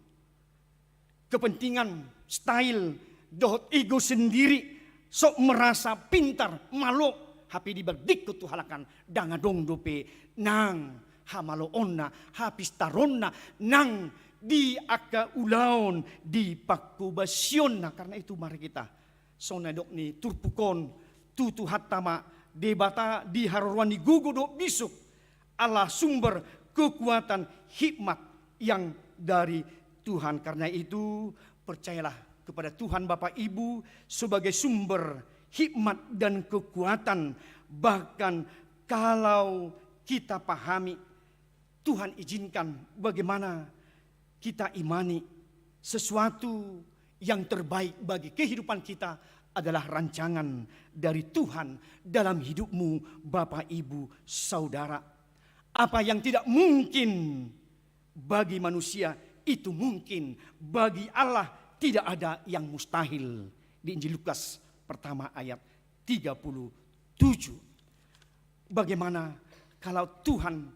kepentingan style dohot ego sendiri sok merasa pintar malo hapi diberdik kutu halakan dangadong dope nang hamalo onna hapis taronna nang di aka ulaon di pakubasyon na. Karena itu mari kita sonadok ni turpukon tutu hatama debata di haruan ni gugudo bisuk Allah sumber kekuatan hikmat yang dari Tuhan. Karena itu percayalah kepada Tuhan Bapak Ibu sebagai sumber hikmat dan kekuatan. Bahkan kalau kita pahami, Tuhan izinkan bagaimana kita imani sesuatu yang terbaik bagi kehidupan kita adalah rancangan dari Tuhan dalam hidupmu Bapak Ibu Saudara. Apa yang tidak mungkin bagi manusia itu mungkin bagi Allah. Tidak ada yang mustahil. Di Injil Lukas pertama ayat 37. Bagaimana kalau Tuhan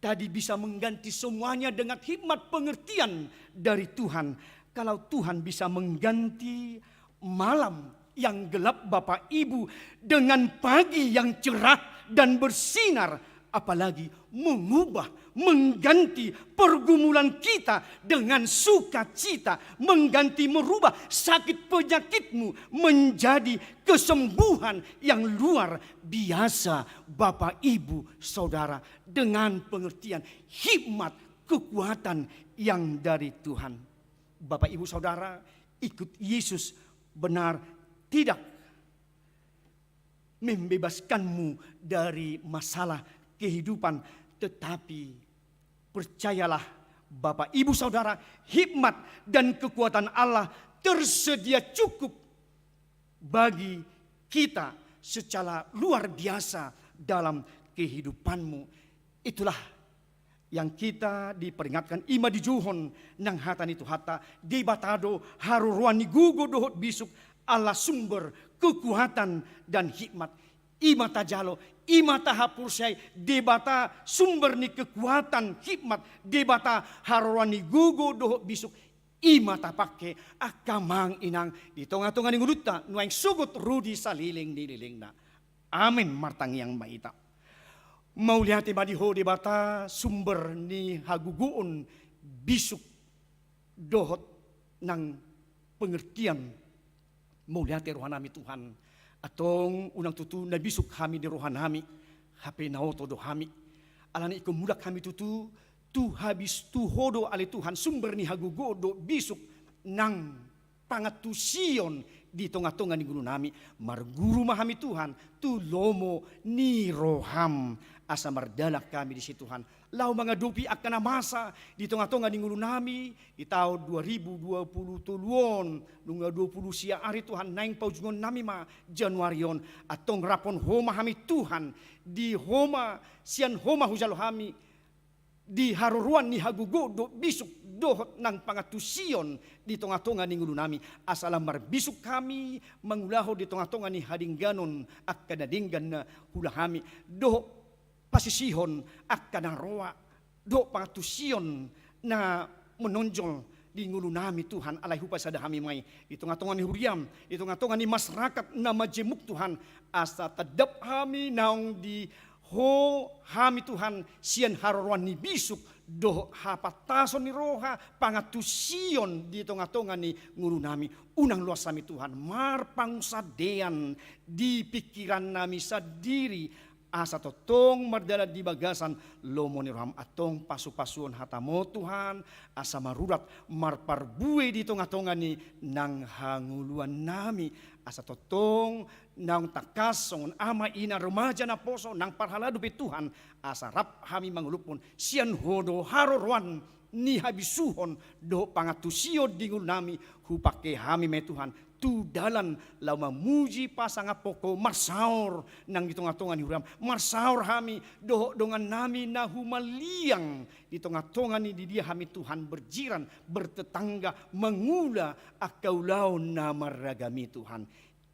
tadi bisa mengganti semuanya dengan hikmat pengertian dari Tuhan. Kalau Tuhan bisa mengganti malam yang gelap Bapak Ibu dengan pagi yang cerah dan bersinar. Apalagi mengganti pergumulan kita dengan sukacita, mengganti merubah sakit penyakitmu menjadi kesembuhan yang luar biasa Bapak Ibu Saudara dengan pengertian hikmat kekuatan yang dari Tuhan. Bapak Ibu Saudara ikut Yesus benar tidak membebaskanmu dari masalah kehidupan, tetapi percayalah Bapak Ibu Saudara, hikmat dan kekuatan Allah tersedia cukup bagi kita secara luar biasa dalam kehidupanmu. Itulah yang kita diperingatkan ima di juhon nang hatan itu hata di batado haruruani gugo dohot bisuk Allah sumber kekuatan dan hikmat. Ima tajalo, ima tahapur say, debata sumber ni kekuatan hikmat, debata harwani gugo doho bisuk, ima tapake akamang inang di tonga-tonga ni nguluta, nuang sugut rudi saliling dililing na. Amin martang yang maita. Mau lihat madiho debata sumber ni haguguun bisuk dohot nang pengertian mau lihat rohanami Tuhan. Atong unang tutu na bisuk kami di rohanami, hape naoto do kami. Alani ikumudak kami tutu, tu habis tu hodo ali Tuhan sumber ni hagugodo bisuk nang pangatusion di tonga-tonga ni guru nami. Marguru mahami Tuhan, tu lomo ni roham asa mardalak kami di situ Tuhan. Lau mga dupi akan masa di tengah-tengah di ngulu nami di tahun 2020 tuluon nungga 20 sia hari Tuhan naing paujungon nami ma Januarion atong rapon homa hami Tuhan di homa sian homa hujalo hami di haruruan ni hagugo do bisuk dohot nang pangatusion di tonga-tonga ni ngulu nami. Asalam marbisuk kami mangulaho di tonga-tonga ni hadingganon ak kadadinggan na hula kami. Dohot pasisihon ak kanang roa. Dohot pangatusion na menonjol di ngulu nami Tuhan alay hupa sada kami may. Di tonga-tonga ni huriam, di tonga-tonga ni masyarakat na majemuk Tuhan. Asa tadap kami naong di ho hami Tuhan sian haruan ni bisuk doh hapatason ni roha pangatusion di tonga-tonga ni ngulu nami unang luas kami Tuhan marpangsadean di pikiran nami sadiri asa totong mardala di bagasan lomo ni roham atong pasu-pasuon hatamo Tuhan asa marurat marparbue di tonga-tonga ni nang hanguluan nami asa totong nang takas songon ama ina remaja na poso nang parhalado pi Tuhan asarap kami mangulupon sian hodo harorwan ni habisuhon do pangatusio dingul nami hupake kami me Tuhan tu dalan lau mamuji pasanga poko marsaur nang di tonga-tonga ni huram marsaur kami doh dongan nami na humaliang di tonga-tonga ni di dia kami Tuhan berjiran bertetangga mengula akaulau na maragami Tuhan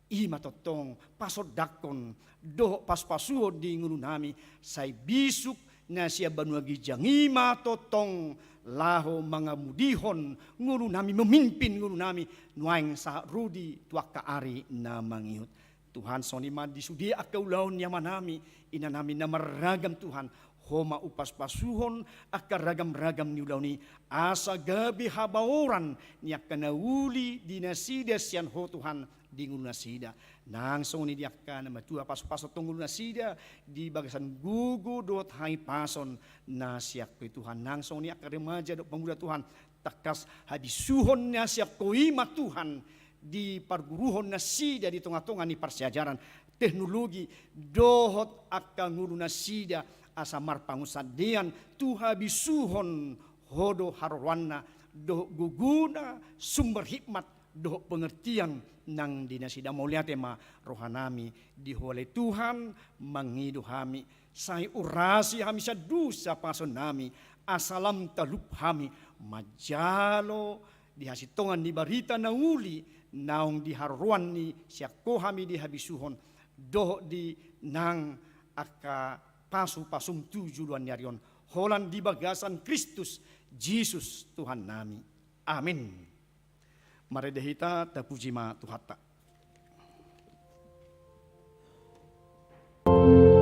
ima totong pasodakon doh pas-pasuo di ngulu nami say bisuk na siya banuagi jangima totong laho mga mudihon ngulu nami memimpin ngulu nami nuaing sa rudi tuak kaari na mangihut Tuhan sonima disudi akaulaon yaman nami ina nami na maragam Tuhan homa upas pasuhon akar ragam-ragam ni ulaw ni asa gabi habauran niyak kanauli dinasida siyan ho Tuhan di ngulu nasida nang soni diak na matua pas-pasot tong ngulu nasida di bagasan gugu dot hai pason na siyak ko Tuhan nang soni ak remaja do pemuda Tuhan takas habisuhon na siyak ko ima Tuhan di parguruhon nasida di tonga-tonga ni persiajaran teknologi dohot akka ngulu nasida asa marpangusadean tu habisuhon hodo harwana do guguna sumber hikmat do pengertian nang dinasida mauliate ma rohanami dihole Tuhan mangidu hami sai urasi hami sadusa pason nami asalam talup hami majalo dihasitongan di barita na uli naong diharuan ni siako hami dihabisuhon doh di nang aka pasu-pasum tujuan nyarion holan di bagasan Kristus Jesus Tuhan nami amin. Mari dehita tapuji ma Tuhata. Oh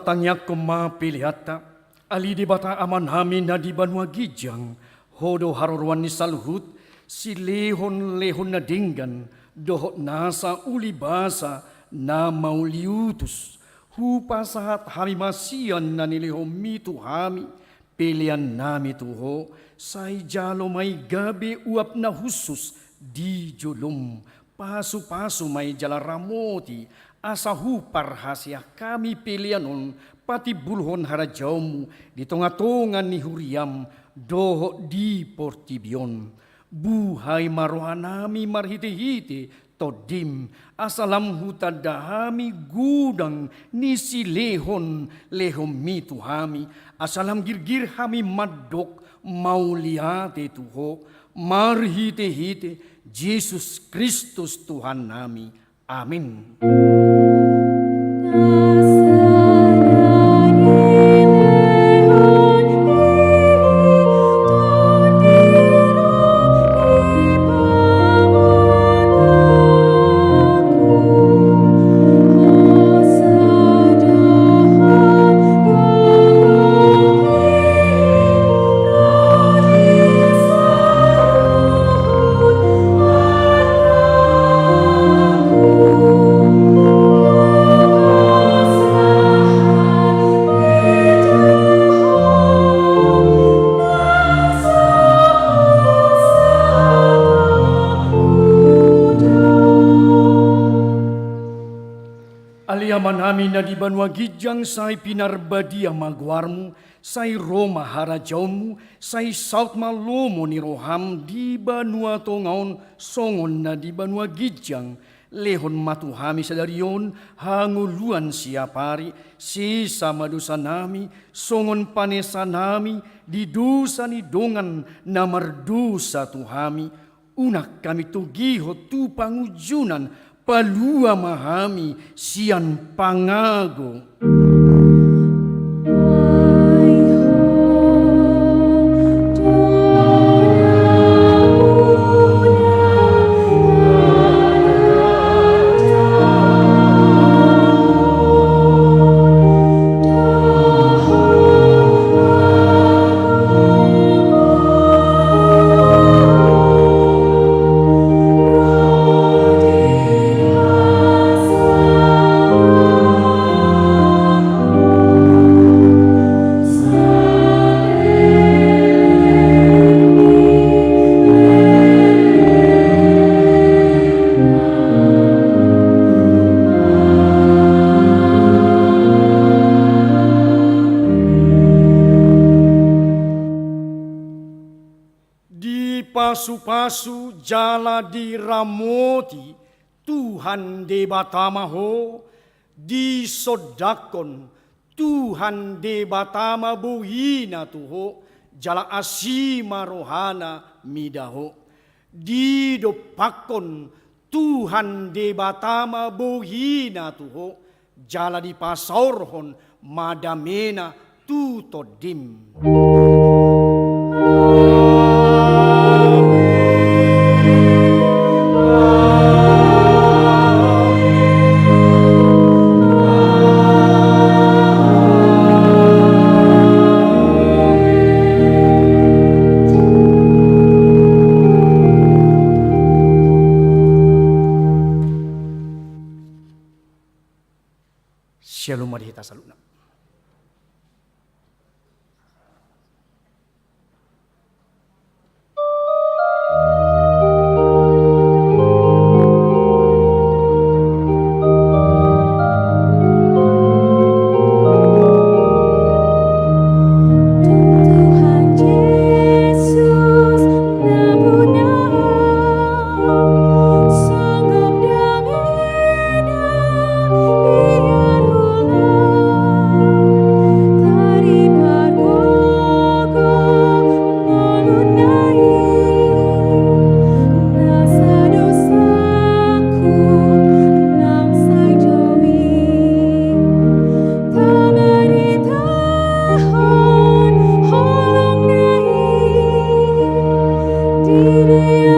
tangyak koma pilihata, ali di bata aman hami na di banwa gijang, hodo harorwan ni saluhut, si lehon na dinggan, dohot nasa uli basa na mauliutus, hupa sahat hami masian na nilihom mitu hami, pilihan nami tuho, say jalo may gabi uap na husus, di julum, pasu-pasu may jalaramoti, asa hupar hasya kami pilihanon, pati bulhon harajaumu, di tonga-tongan ni huriam, doho di portibion. Buhay marohanami marhiti-hiti, todim, asalam hutadahami gudang ni silehon lehom mitu hami, asalam girgir hami madok mauliate tuho, marhiti-hiti, Yesus Kristus Tuhan nami. Amin. Aliaman amin na di banwa gijang say pinarbadia magwarmu, say Roma harajaumu, say South Malomo ni Roham di banwa tongaon, songon na di banwa gijang, lehon matuhami sa darion, hanguluan siapari, sisa madusa nami, songon panesa nami, di dusa ni dongan na mardusa tuhami, unak kami tugiho tu pangujunan, palua mahami sian pangago. Pasu-pasu jala di ramoti, Tuhan de batama ho, di sodakon, Tuhan de batama buhina tuho, jala asima rohana midaho, di dopakon, Tuhan de batama buhina tuho, jala di pasaurhon, madamena tutodim. Shalom marihita saluna. Diri